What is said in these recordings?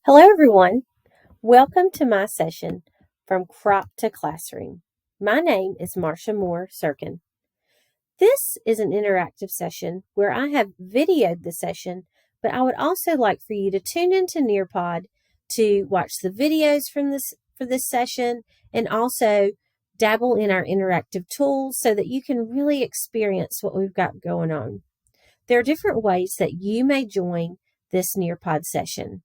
Hello everyone, welcome to my session from crop to classroom. My name is Marsha Sirkin. This is an interactive session where I have videoed the session, but I would also like for you to tune into Nearpod to watch the videos for this session and also dabble in our interactive tools so that you can really experience what we've got going on. There are different ways that you may join this Nearpod session.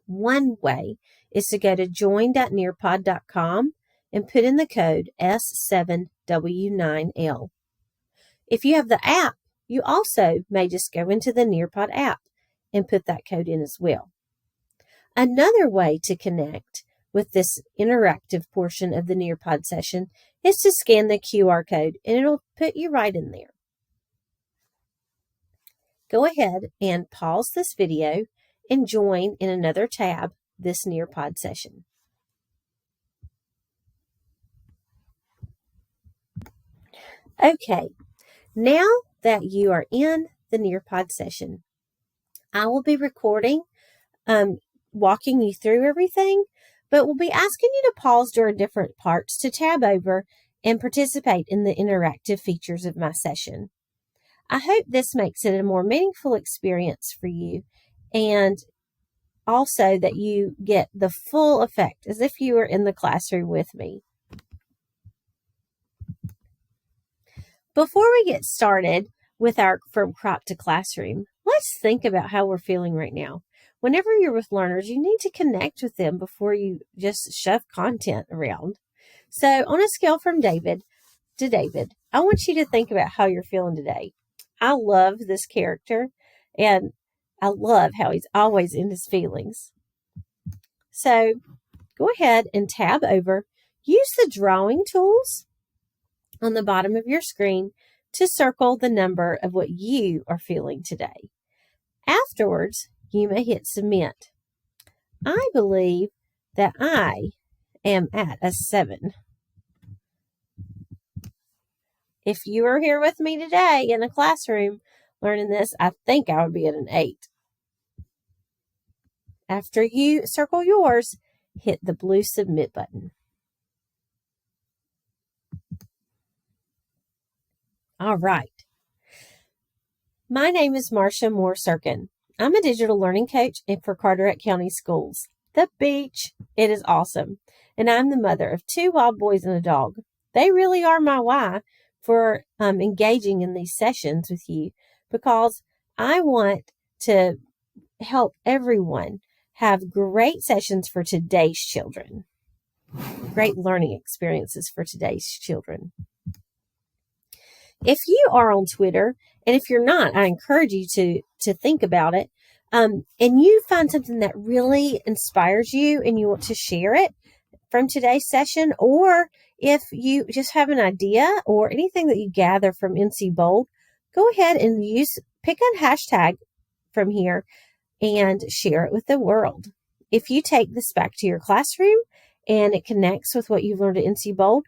One way is to go to join.nearpod.com and put in the code S7W9L. If you have the app, you also may just go into the Nearpod app and put that code in as well. Another way to connect with this interactive portion of the Nearpod session is to scan the QR code and it'll put you right in there. Go ahead and pause this video and join in another tab this Nearpod session. Okay, now that you are in the Nearpod session, I will be recording, walking you through everything, but we'll be asking you to pause during different parts to tab over and participate in the interactive features of my session. I hope this makes it a more meaningful experience for you and also that you get the full effect as if you were in the classroom with me. Before we get started with our From Crop to Classroom, let's think about how we're feeling right now. Whenever you're with learners, you need to connect with them before you just shove content around. So on a scale from David to David, I want you to think about how you're feeling today. I love this character and I love how he's always in his feelings. So go ahead and tab over. Use the drawing tools on the bottom of your screen to circle the number of what you are feeling today. Afterwards, you may hit submit. I believe that I am at a 7. If you were here with me today in a classroom learning this, I think I would be at an 8. After you circle yours, hit the blue submit button. All right. My name is Marsha Sirkin. I'm a digital learning coach for Carteret County Schools. The beach, it is awesome. And I'm the mother of 2 wild boys and a dog. They really are my why for engaging in these sessions with you because I want to help everyone have great sessions for today's children, great learning experiences for today's children. If you are on Twitter, and if you're not, I encourage you to think about it, and you find something that really inspires you and you want to share it from today's session, or if you just have an idea or anything that you gather from NCBOLD, go ahead and pick a hashtag from here and share it with the world. If you take this back to your classroom and it connects with what you've learned at NCBOLD,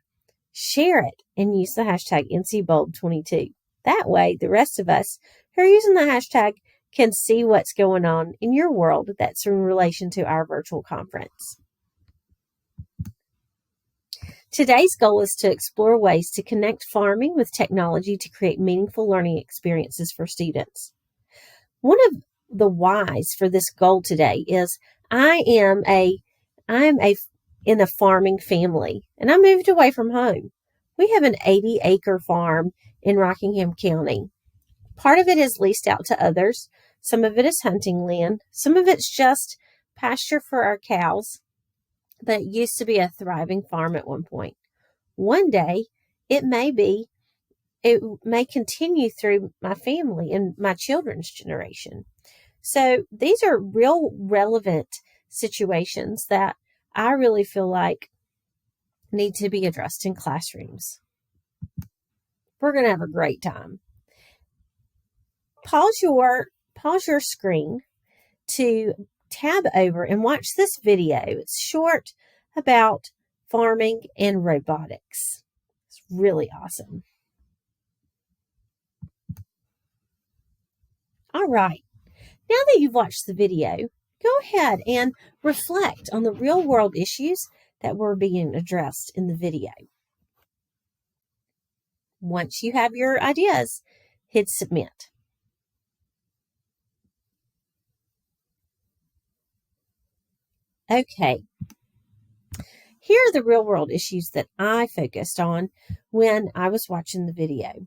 share it and use the hashtag NCBOLD22. That way, the rest of us who are using the hashtag can see what's going on in your world that's in relation to our virtual conference. Today's goal is to explore ways to connect farming with technology to create meaningful learning experiences for students. One of the whys for this goal today is I am in a farming family and I moved away from home. We have an 80-acre farm in Rockingham County. Part of it is leased out to others. Some of it is hunting land. Some of it's just pasture for our cows. But it used to be a thriving farm at one point. One day, it may continue through my family and my children's generation. So these are real relevant situations that I really feel like need to be addressed in classrooms. We're going to have a great time. Pause your screen to tab over and watch this video. It's short about farming and robotics. It's really awesome. All right. Now that you've watched the video, go ahead and reflect on the real world issues that were being addressed in the video. Once you have your ideas, hit submit. Okay. Here are the real world issues that I focused on when I was watching the video.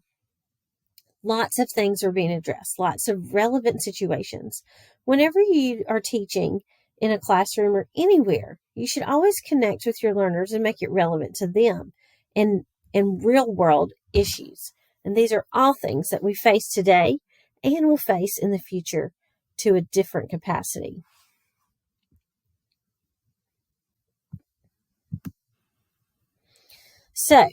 Lots of things are being addressed, lots of relevant situations. Whenever you are teaching in a classroom or anywhere, you should always connect with your learners and make it relevant to them and real world issues. And these are all things that we face today and will face in the future to a different capacity. So,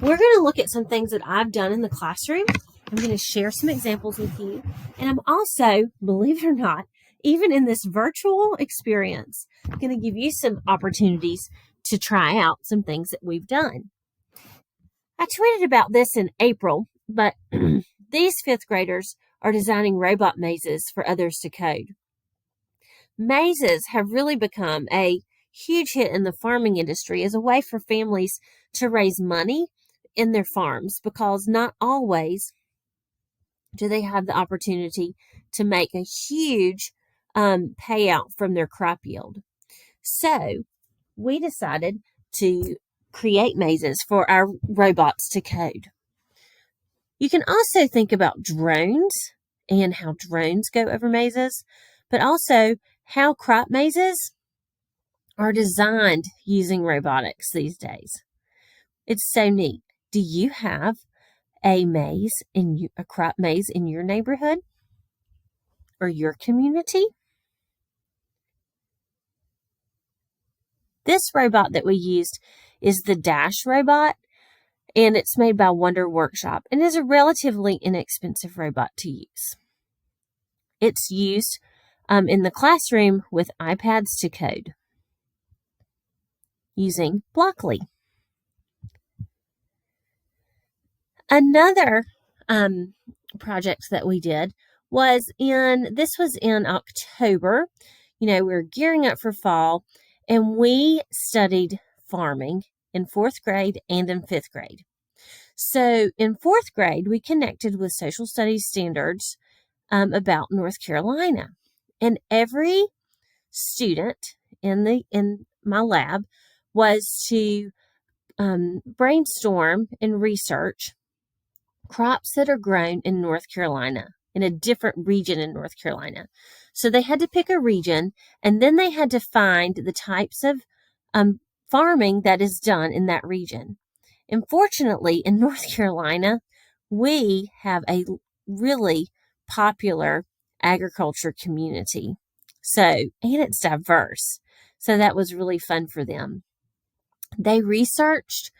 we're going to look at some things that I've done in the classroom. I'm going to share some examples with you. And I'm also, believe it or not, even in this virtual experience, going to give you some opportunities to try out some things that we've done. I tweeted about this in April, but these fifth graders are designing robot mazes for others to code. Mazes have really become a huge hit in the farming industry as a way for families to raise money in their farms, because not always do they have the opportunity to make a huge payout from their crop yield. So we decided to create mazes for our robots to code. You can also think about drones and how drones go over mazes, but also how crop mazes are designed using robotics these days. It's so neat. Do you have a crop maze in your neighborhood or your community? This robot that we used is the Dash robot, and it's made by Wonder Workshop and is a relatively inexpensive robot to use. It's used in the classroom with iPads to code using Blockly. Another project that we did was in October. We're gearing up for fall, and we studied farming in 4th grade and in 5th grade. So in 4th grade, we connected with social studies standards about North Carolina. And every student in my lab was to brainstorm and research crops that are grown in North Carolina, in a different region in North Carolina. So they had to pick a region, and then they had to find the types of farming that is done in that region. Unfortunately, in North Carolina, we have a really popular agriculture community. And it's diverse. So that was really fun for them. They researched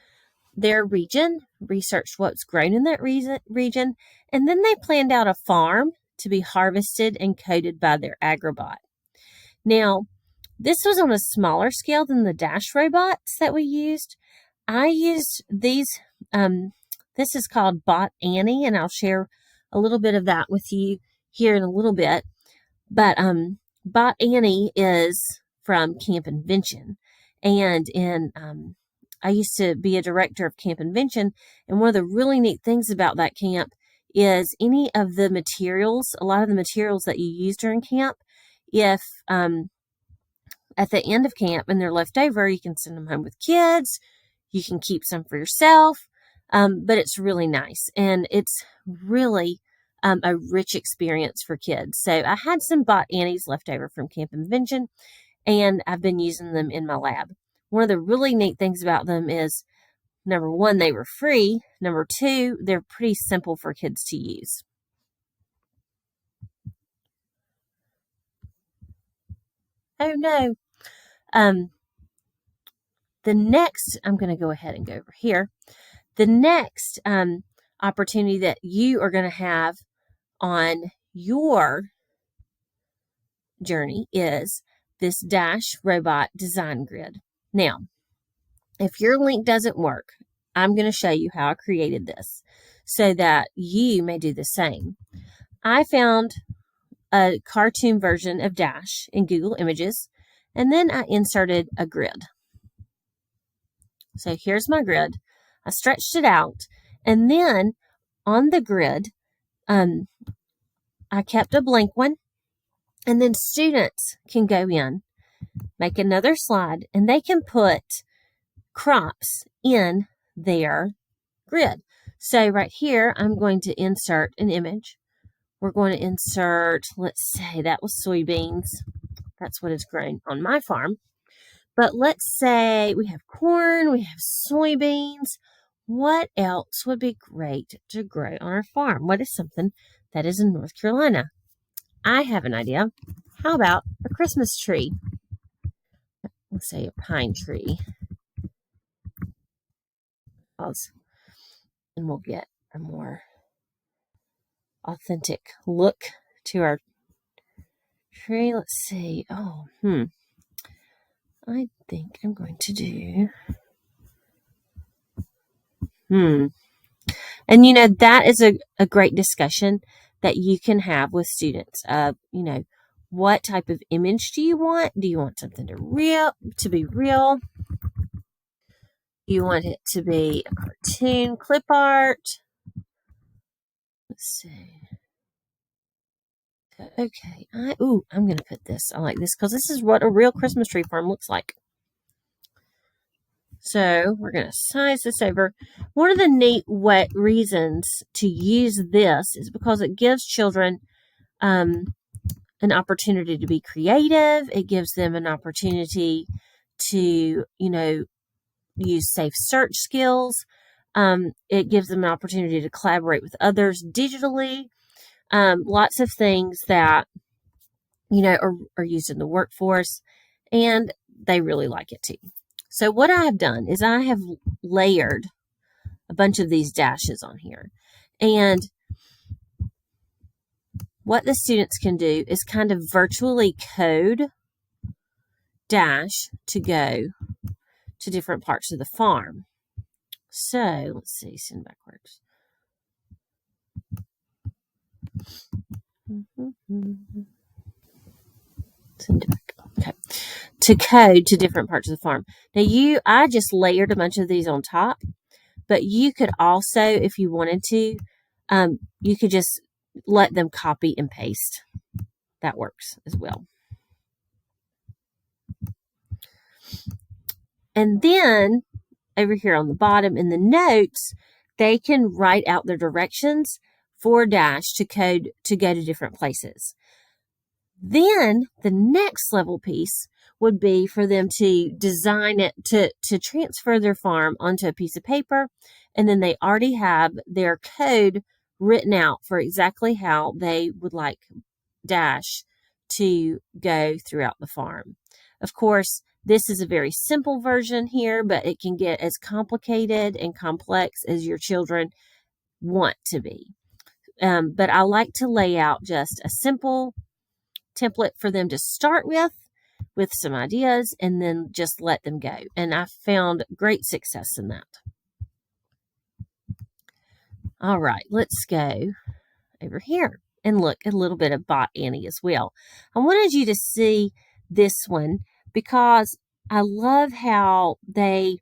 their region, researched what's grown in that region, and then they planned out a farm to be harvested and coded by their agribot. Now, this was on a smaller scale than the Dash robots that we used. I used these, this is called Bot Annie, and I'll share a little bit of that with you here in a little bit. But Bot Annie is from Camp Invention, and I used to be a director of Camp Invention, and one of the really neat things about that camp is a lot of the materials that you use during camp, if at the end of camp and they're left over, you can send them home with kids, you can keep some for yourself, but it's really nice, and it's really a rich experience for kids. So I had some Bot Annies left over from Camp Invention, and I've been using them in my lab. One of the really neat things about them is, number one, they were free. Number two, they're pretty simple for kids to use. Oh no. I'm going to go ahead and go over here. The next opportunity that you are going to have on your journey is this Dash robot design grid. Now, if your link doesn't work, I'm going to show you how I created this so that you may do the same. I found a cartoon version of Dash in Google Images, and then I inserted a grid. So here's my grid. I stretched it out, and then on the grid, I kept a blank one, and then students can go in, make another slide, and they can put crops in their grid. So right here, I'm going to insert an image. We're going to insert, let's say that was soybeans. That's what is grown on my farm. But let's say we have corn, we have soybeans. What else would be great to grow on our farm? What is something that is in North Carolina? I have an idea. How about a Christmas tree? Let's say a pine tree. And we'll get a more authentic look to our tree. Let's see. I think I'm going to do. And that is a great discussion that you can have with students. What type of image do you want? Do you want something to be real? Do you want it to be a cartoon, clip art? Let's see. Okay. I'm going to put this. I like this because this is what a real Christmas tree farm looks like. So we're going to size this over. One of the neat reasons to use this is because it gives children an opportunity to be creative. It gives them an opportunity to, use safe search skills. It gives them an opportunity to collaborate with others digitally. Lots of things that, are used in the workforce, and they really like it too. So what I have done is I have layered a bunch of these dashes on here. And what the students can do is kind of virtually code Dash to go to different parts of the farm. So let's see, send backwards. Send back. Okay. To code to different parts of the farm. Now I just layered a bunch of these on top, but you could also, if you wanted to, you could just let them copy and paste. That works as well. And then over here on the bottom in the notes, they can write out their directions for Dash to code to go to different places. Then the next level piece would be for them to design it to transfer their farm onto a piece of paper. And then they already have their code written out for exactly how they would like Dash to go throughout the farm. Of course, this is a very simple version here, but it can get as complicated and complex as your children want to be. But I like to lay out just a simple template for them to start with some ideas, and then just let them go. And I found great success in that. All right, let's go over here and look a little bit of Bot Annie as well. I wanted you to see this one because I love how they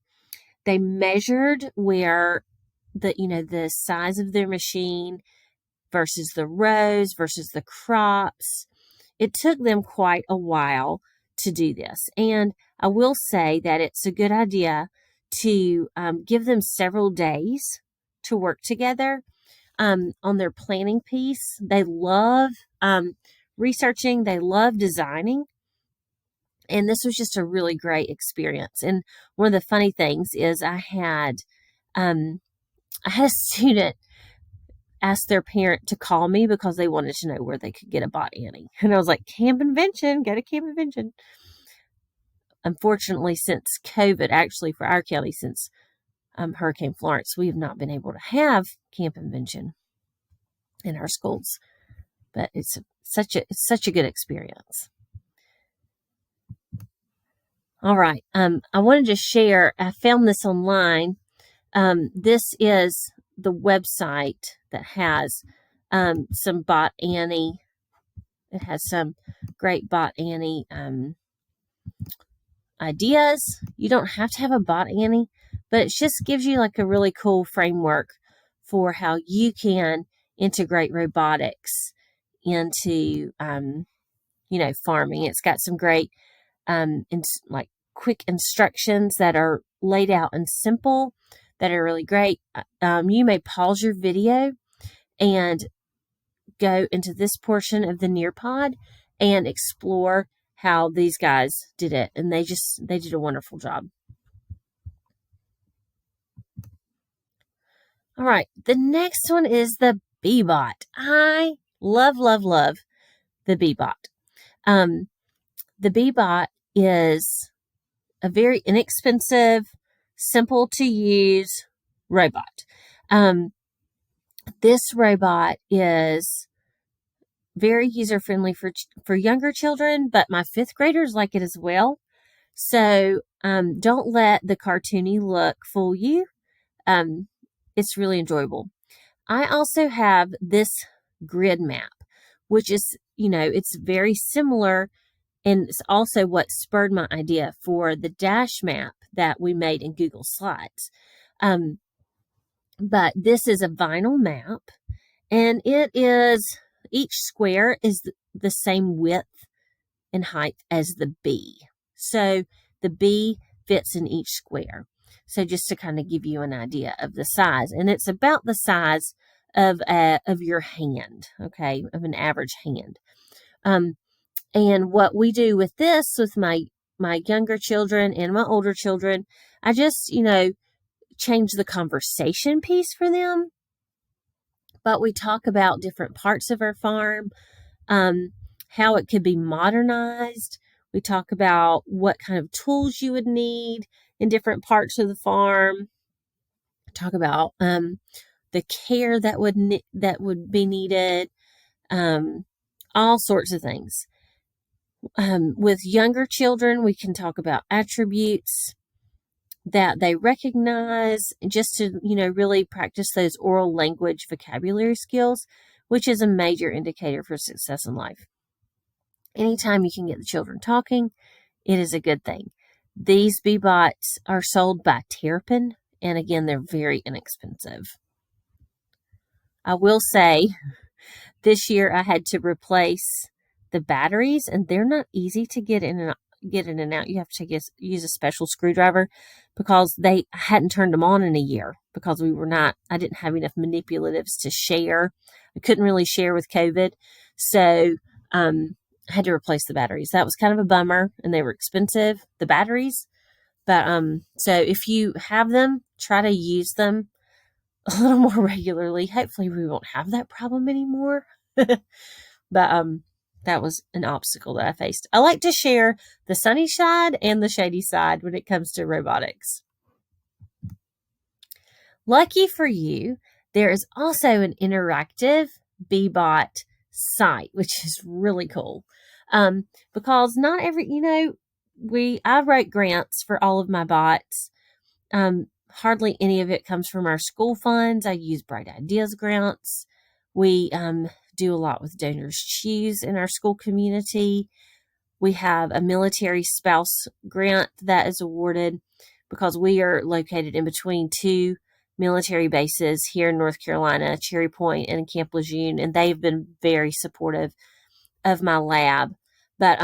measured where the size of their machine versus the rows versus the crops. It took them quite a while to do this. And I will say that it's a good idea to give them several days to work together on their planning piece. They love researching. They love designing. And this was just a really great experience. And one of the funny things is I had a student ask their parent to call me because they wanted to know where they could get a Bot Annie. And I was like, Camp Invention, go to Camp Invention. Unfortunately, since COVID, actually for our county, since Hurricane Florence, we have not been able to have Camp Invention in our schools. But it's such a good experience. All right. I wanted to share, I found this online. This is the website that has some Bot Annie. It has some great Bot Annie ideas. You don't have to have a Bot Annie, but it just gives you like a really cool framework for how you can integrate robotics into, farming. It's got some great, like quick instructions that are laid out and simple that are really great. You may pause your video and go into this portion of the Nearpod and explore how these guys did it. And they did a wonderful job. All right. The next one is the Bee-Bot. I love, love, love the Bee-Bot. The Bee-Bot is a very inexpensive, simple to use robot. This robot is very user friendly for younger children, but my fifth graders like it as well. So don't let the cartoony look fool you. It's really enjoyable. I also have this grid map, which is, it's very similar. And it's also what spurred my idea for the dash map that we made in Google Slides. But this is a vinyl map, and each square is the same width and height as the bee. So the bee fits in each square. So just to kind of give you an idea of the size, and it's about the size of your hand, okay, of an average hand. And what we do with this, with my younger children and my older children, I just, change the conversation piece for them. But we talk about different parts of our farm, how it could be modernized. We talk about what kind of tools you would need in different parts of the farm. Talk about the care that would be needed. All sorts of things. With younger children, we can talk about attributes that they recognize, just to, really practice those oral language vocabulary skills, which is a major indicator for success in life. Anytime you can get the children talking, it is a good thing. These Bee-Bots are sold by Terrapin, and again, they're very inexpensive. I will say, this year I had to replace the batteries, and they're not easy to get in and out. You have to use a special screwdriver, because I hadn't turned them on in a year, because I didn't have enough manipulatives to share. I couldn't really share with COVID. So, I had to replace the batteries. That was kind of a bummer, and they were expensive, the batteries. But, so if you have them, try to use them a little more regularly. Hopefully we won't have that problem anymore. But, that was an obstacle that I faced. I like to share the sunny side and the shady side when it comes to robotics. Lucky for you, there is also an interactive Bee-Bot site, which is really cool. Because not every, I wrote grants for all of my bots. Hardly any of it comes from our school funds. I use Bright Ideas grants. We do a lot with Donors Choose in our school community. We have a military spouse grant that is awarded because we are located in between two military bases here in North Carolina, Cherry Point and Camp Lejeune, and they've been very supportive of my lab. But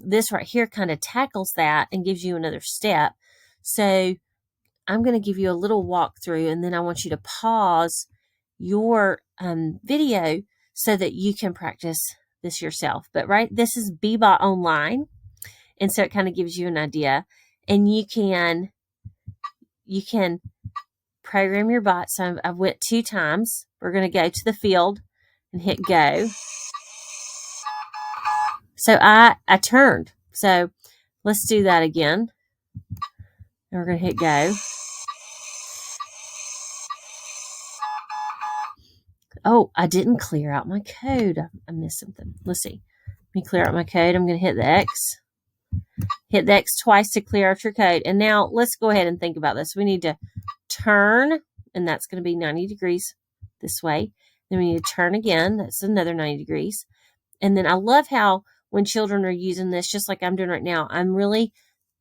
this right here kind of tackles that and gives you another step. So I'm going to give you a little walkthrough, and then I want you to pause your video so that you can practice this yourself. But this is Bee-Bot Online, and so it kind of gives you an idea, and you can program your bot. So I've went 2 times. We're going to go to the field and hit go. So I turned. So let's do that again. And we're going to hit go. Oh, I didn't clear out my code. I missed something. Let's see. me clear out my code. I'm going to hit the X. Hit the X twice to clear out your code. And now let's go ahead and think about this. We need to turn, and that's going to be 90 degrees this way. Then we need to turn again. That's another 90 degrees. And then I love how when children are using this, just like I'm doing right now, I'm really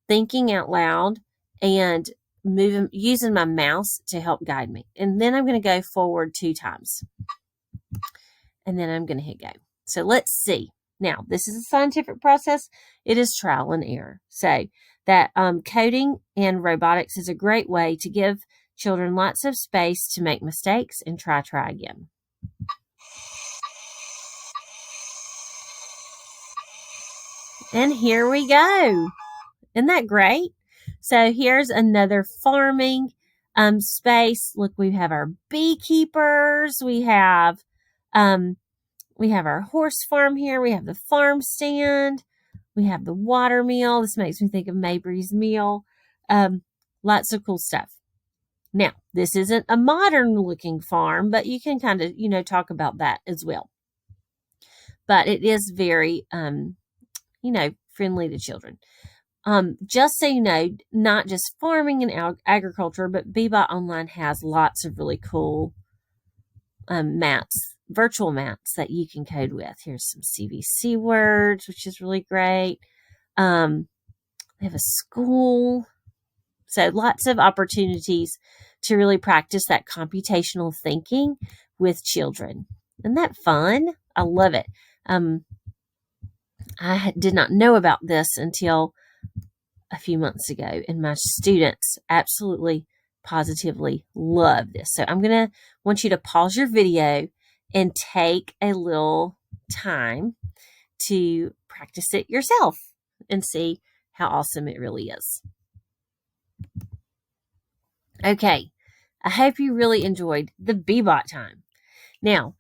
thinking out loud and using my mouse to help guide me. And then I'm going to go forward 2 times. And then I'm going to hit go. So let's see. Now, this is a scientific process. It is trial and error. So that coding and robotics is a great way to give children lots of space to make mistakes and try again. And here we go. Isn't that great? So here's another farming space. Look, we have our beekeepers. We have our horse farm here. We have the farm stand. We have the water meal. This makes me think of Mabry's meal. Lots of cool stuff. Now, this isn't a modern looking farm, but you can kind of, talk about that as well. But it is very, friendly to children. Just so you know, not just farming and agriculture, but Bebot Online has lots of really cool mats, virtual mats that you can code with. Here's some CVC words, which is really great. They have a school. So lots of opportunities to really practice that computational thinking with children. Isn't that fun? I love it. I did not know about this until a few months ago, and my students absolutely, positively love this. So I'm going to want you to pause your video and take a little time to practice it yourself and see how awesome it really is. Okay, I hope you really enjoyed the Bebot time. Now,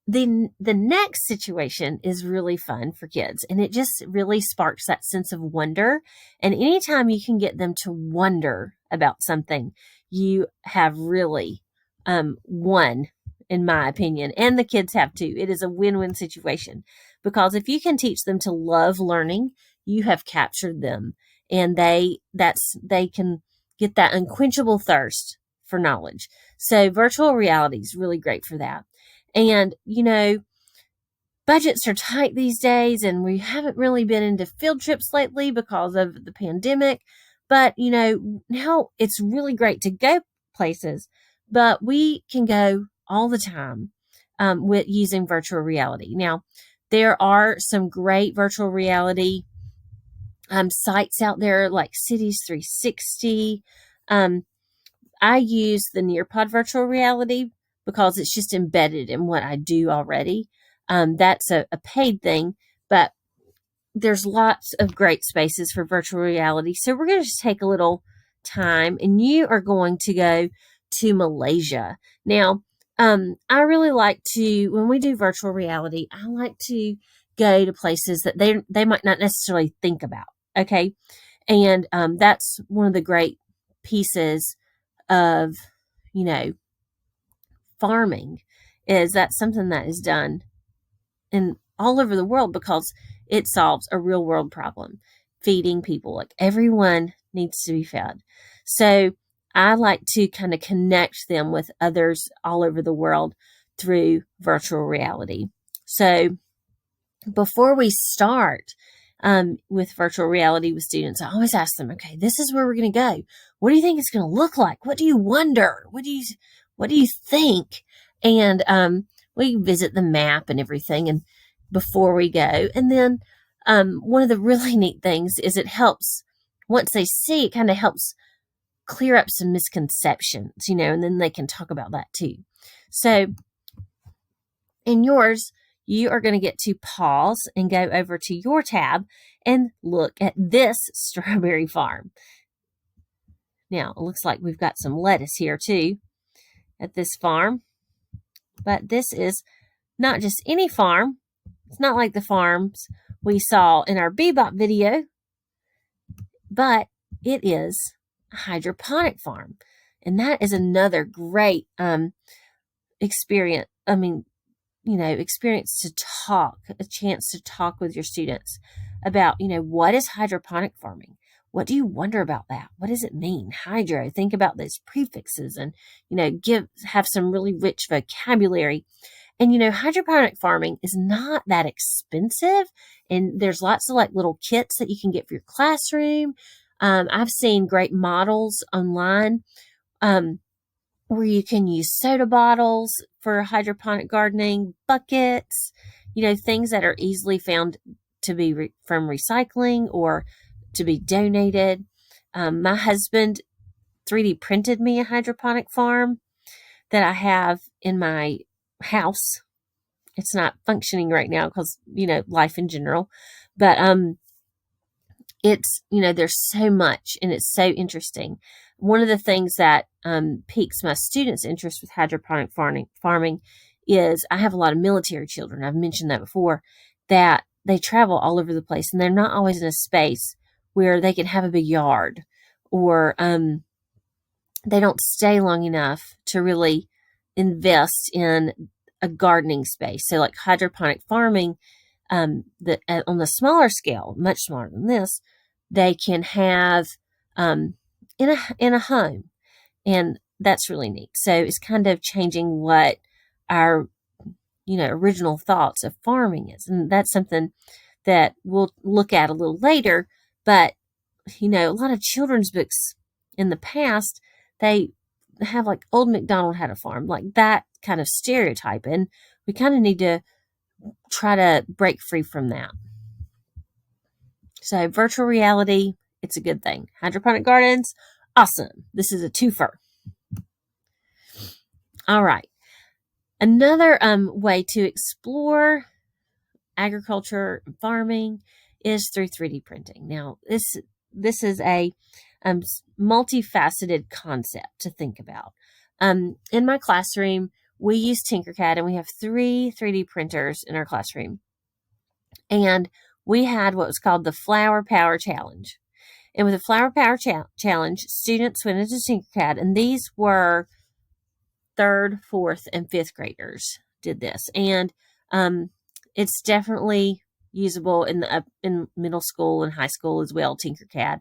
the next situation is really fun for kids, and it just really sparks that sense of wonder. And anytime you can get them to wonder about something, you have really won, in my opinion, and the kids have too. It is a win-win situation, because if you can teach them to love learning, you have captured them, and they can get that unquenchable thirst for knowledge. So virtual reality is really great for that. And, budgets are tight these days, and we haven't really been into field trips lately because of the pandemic. But, now it's really great to go places, but we can go all the time with using virtual reality. Now, there are some great virtual reality sites out there like Cities 360. I use the Nearpod virtual reality because it's just embedded in what I do already. That's a paid thing, but there's lots of great spaces for virtual reality. So we're going to just take a little time, and you are going to go to Malaysia. Now, I really like to, when we do virtual reality, I like to go to places that they might not necessarily think about. Okay. And that's one of the great pieces of, farming, is that something that is done in all over the world because it solves a real world problem, feeding people. Like, everyone needs to be fed. So I like to kind of connect them with others all over the world through virtual reality. So before we start with virtual reality with students, I always ask them, okay, this is where we're going to go. What do you think it's going to look like? What do you wonder? What do you think? And we visit the map and everything, and before we go. And then one of the really neat things is it helps, once they see, it kind of helps clear up some misconceptions, and then they can talk about that too. So in yours, you are going to get to pause and go over to your tab and look at this strawberry farm. Now, it looks like we've got some lettuce here too at this farm, but this is not just any farm. It's not like the farms we saw in our Bebop video, but it is a hydroponic farm. And that is another great experience. experience to a chance to talk with your students about, what is hydroponic farming? What do you wonder about that? What does it mean? Hydro, think about those prefixes and, have some really rich vocabulary. And, hydroponic farming is not that expensive. And there's lots of little kits that you can get for your classroom. I've seen great models online, where you can use soda bottles for hydroponic gardening, buckets, things that are easily found to be from recycling or to be donated. My husband 3D printed me a hydroponic farm that I have in my house. It's not functioning right now because, life in general, but, it's, there's so much and it's so interesting. One of the things that piques my students' interest with hydroponic farming is I have a lot of military children. I've mentioned that before, that they travel all over the place and they're not always in a space where they can have a big yard, or they don't stay long enough to really invest in a gardening space. So like hydroponic farming, on the smaller scale, much smaller than this, they can have in a home, and that's really neat. So it's kind of changing what our original thoughts of farming is, and that's something that we'll look at a little later. But a lot of children's books in the past, they have like Old MacDonald had a farm, like that kind of stereotype, and we kind of need to try to break free from that. So virtual reality, it's a good thing. Hydroponic gardens, awesome. This is a twofer. All right. Another way to explore agriculture and farming is through 3D printing. Now, this is a multifaceted concept to think about. In my classroom, we use Tinkercad, and we have 3 3D printers in our classroom. And we had what was called the Flower Power Challenge. And with the Flower Power Challenge, students went into Tinkercad, and these were 3rd, 4th, and 5th graders did this. And it's definitely usable in middle school and high school as well, Tinkercad,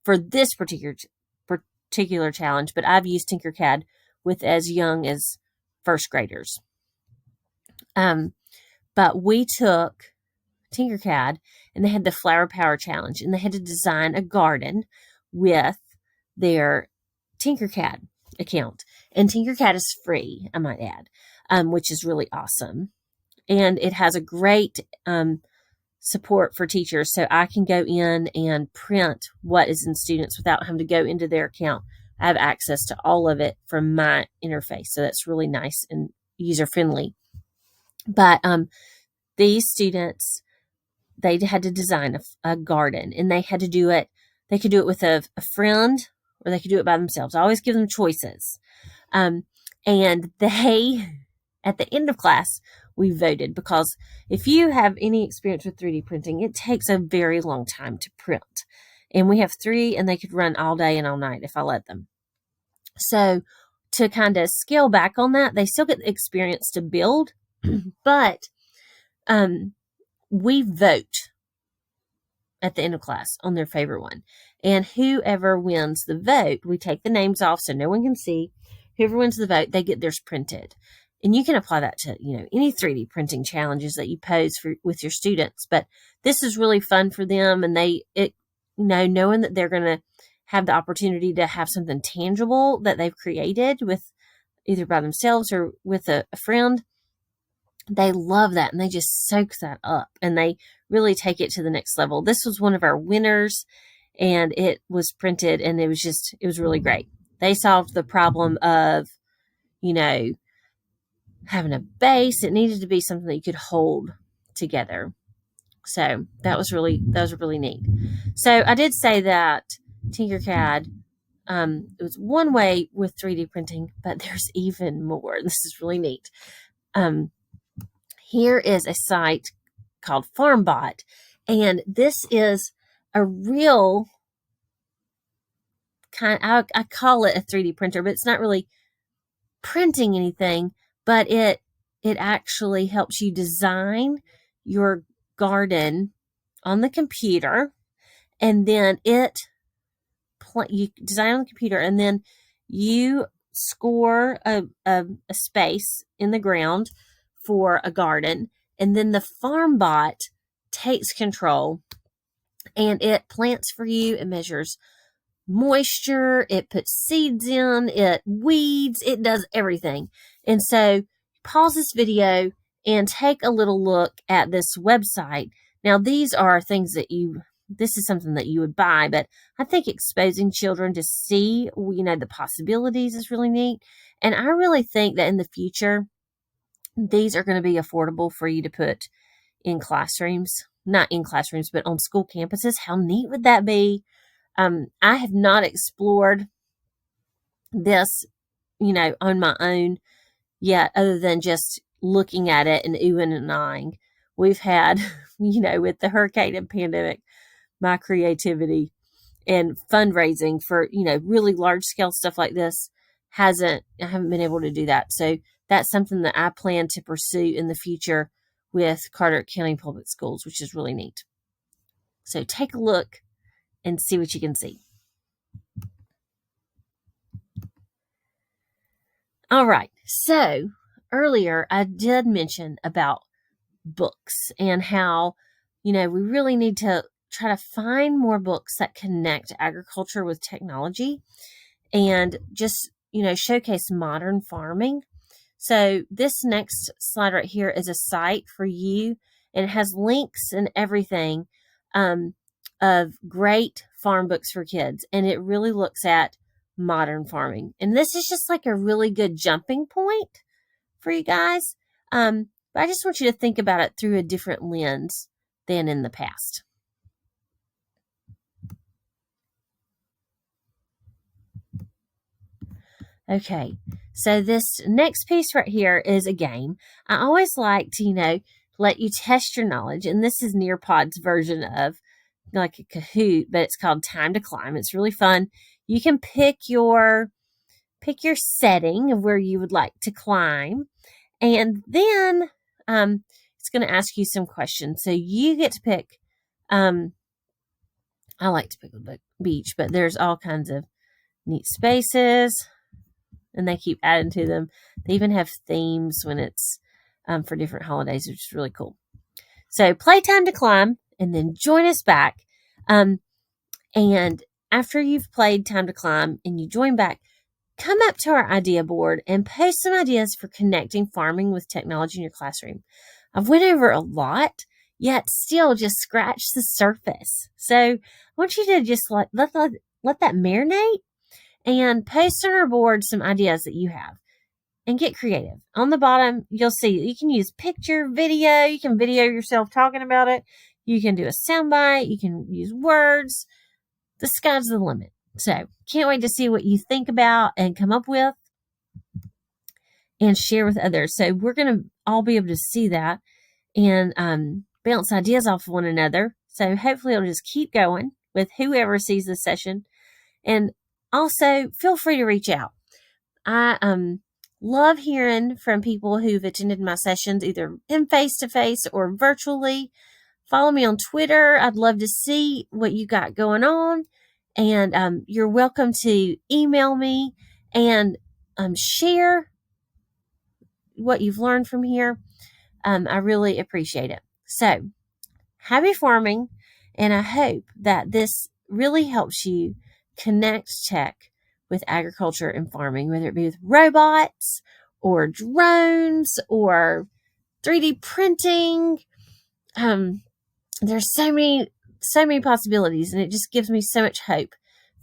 for this particular challenge. But I've used Tinkercad with as young as 1st graders. But we took Tinkercad, and they had the Flower Power Challenge, and they had to design a garden with their Tinkercad account. And Tinkercad is free, I might add, which is really awesome. And it has a great support for teachers, so I can go in and print what is in students without having to go into their account. I have access to all of it from my interface, so that's really nice and user-friendly. But these students, they had to design a garden, and they had to do it. They could do it with a friend, or they could do it by themselves. I always give them choices. And they, at the end of class, we voted, because if you have any experience with 3D printing, it takes a very long time to print. And we have 3, and they could run all day and all night if I let them. So to kind of scale back on that, they still get the experience to build, but we vote at the end of class on their favorite one. And whoever wins the vote, we take the names off so no one can see. Whoever wins the vote, they get theirs printed. And you can apply that to, any 3D printing challenges that you pose with your students. But this is really fun for them, and knowing that they're going to have the opportunity to have something tangible that they've created with either by themselves or with a friend. They love that, and they just soak that up, and they really take it to the next level. This was one of our winners, and it was printed, and it was really great. They solved the problem of, having a base. It needed to be something that you could hold together. So that was really neat. So I did say that Tinkercad, it was one way with 3D printing, but there's even more. This is really neat. Here is a site called FarmBot, and this is a real I call it a 3D printer, but it's not really printing anything, but it it actually helps you design your garden on the computer, and then you design on the computer, and then you score a space in the ground for a garden, and then the farm bot takes control and it plants for you. It measures moisture, it puts seeds in, it weeds, it does everything. And so pause this video and take a little look at this website. Now, these are things that this is something that you would buy, but I think exposing children to see, the possibilities is really neat. And I really think that in the future, these are going to be affordable for you to put in classrooms, not in classrooms, but on school campuses. How neat would that be? I have not explored this, on my own yet, other than just looking at it and oohing and ahhing. We've had, with the hurricane and pandemic, my creativity and fundraising for, really large scale stuff like this I haven't been able to do that. So that's something that I plan to pursue in the future with Carteret County Public Schools, which is really neat. So take a look and see what you can see. All right. So earlier I did mention about books and how, we really need to try to find more books that connect agriculture with technology and just, showcase modern farming. So this next slide right here is a site for you, and it has links and everything of great farm books for kids. And it really looks at modern farming. And this is just like a really good jumping point for you guys. But I just want you to think about it through a different lens than in the past. Okay, so this next piece right here is a game. I always like to, let you test your knowledge. And this is Nearpod's version of like a Kahoot, but it's called Time to Climb. It's really fun. You can pick your setting of where you would like to climb. And then it's going to ask you some questions. So you get to pick, I like to pick the beach, but there's all kinds of neat spaces. And they keep adding to them. They even have themes when it's for different holidays, which is really cool. So play Time to Climb, and then join us back. And after you've played Time to Climb and you join back, come up to our idea board and post some ideas for connecting farming with technology in your classroom. I've went over a lot, yet still just scratch the surface. So I want you to just let that marinate and post on our board some ideas that you have and get creative. On the bottom, you'll see you can use picture, video. You can video yourself talking about it. You can do a soundbite. You can use words. The sky's the limit. So can't wait to see what you think about and come up with and share with others. So we're going to all be able to see that and bounce ideas off of one another. So hopefully it'll just keep going with whoever sees this session. And also, feel free to reach out. I love hearing from people who've attended my sessions, either in face-to-face or virtually. Follow me on Twitter. I'd love to see what you got going on. And you're welcome to email me and share what you've learned from here. I really appreciate it. So, happy farming, and I hope that this really helps you connect tech with agriculture and farming, whether it be with robots or drones or 3D printing. There's so many possibilities, and it just gives me so much hope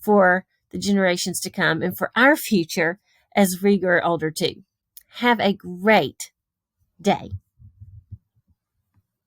for the generations to come and for our future as we grow older too. Have a great day.